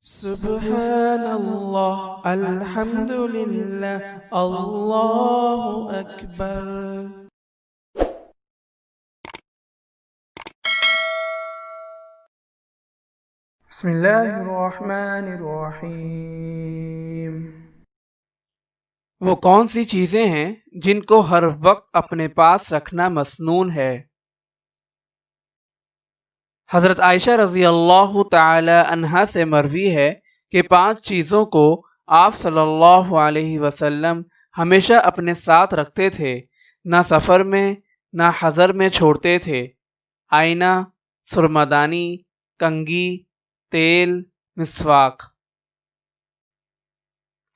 سبحان اللہ الحمد للہ اللہ اکبر۔ بسم اللہ الرحمن الرحیم۔ وہ کون سی چیزیں ہیں جن کو ہر وقت اپنے پاس رکھنا مسنون ہے؟ حضرت عائشہ رضی اللہ تعالی عنہا سے مروی ہے کہ 5 چیزوں کو آپ صلی اللہ علیہ وسلم ہمیشہ اپنے ساتھ رکھتے تھے، نہ سفر میں نہ حضر میں چھوڑتے تھے: آئینہ، سرمدانی، کنگھی، تیل، مسواک۔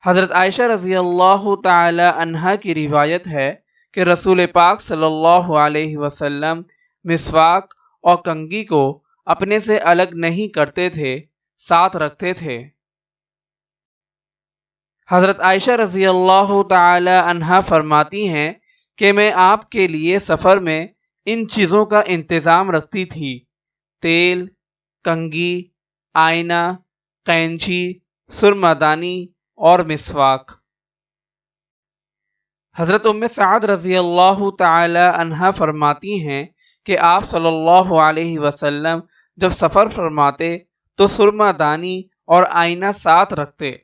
حضرت عائشہ رضی اللہ تعالی عنہا کی روایت ہے کہ رسول پاک صلی اللہ علیہ وسلم مسواک اور کنگھی کو اپنے سے الگ نہیں کرتے تھے، ساتھ رکھتے تھے۔ حضرت عائشہ رضی اللہ تعالی عنہا فرماتی ہیں کہ میں آپ کے لیے سفر میں ان چیزوں کا انتظام رکھتی تھی: تیل، کنگھی، آئینہ، قینچی، سرمدانی اور مسواک۔ حضرت ام سعد رضی اللہ تعالی عنہا فرماتی ہیں کہ آپ صلی اللہ علیہ وسلم جب سفر فرماتے تو سرما دانی اور آئینہ ساتھ رکھتے۔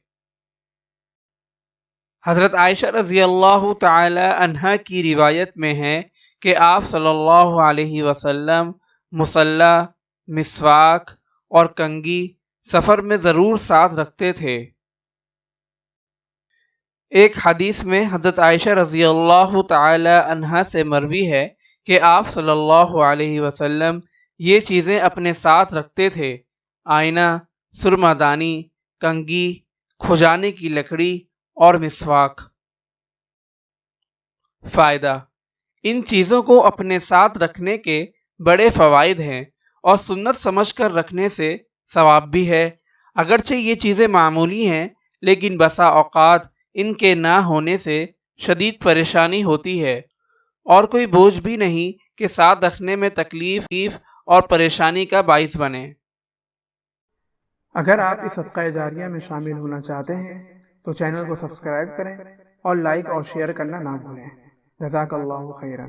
حضرت عائشہ رضی اللہ تعالی عنہا کی روایت میں ہے کہ آپ صلی اللہ علیہ وسلم مصلی، مسواک اور کنگھی سفر میں ضرور ساتھ رکھتے تھے۔ ایک حدیث میں حضرت عائشہ رضی اللہ تعالی عنہا سے مروی ہے کہ آپ صلی اللہ علیہ وسلم یہ چیزیں اپنے ساتھ رکھتے تھے: آئینہ، سرمدانی، کنگھی، کھجانے کی لکڑی اور مسواک۔ فائدہ: ان چیزوں کو اپنے ساتھ رکھنے کے بڑے فوائد ہیں اور سنت سمجھ کر رکھنے سے ثواب بھی ہے۔ اگرچہ یہ چیزیں معمولی ہیں لیکن بسا اوقات ان کے نہ ہونے سے شدید پریشانی ہوتی ہے اور کوئی بوجھ بھی نہیں کہ ساتھ رکھنے میں تکلیف اور پریشانی کا باعث بنے۔ اگر آپ اس صدقہ جاریہ میں شامل ہونا چاہتے ہیں تو چینل کو سبسکرائب کریں اور لائک اور شیئر کرنا نہ بھولیں۔ جزاک اللہ خیرا۔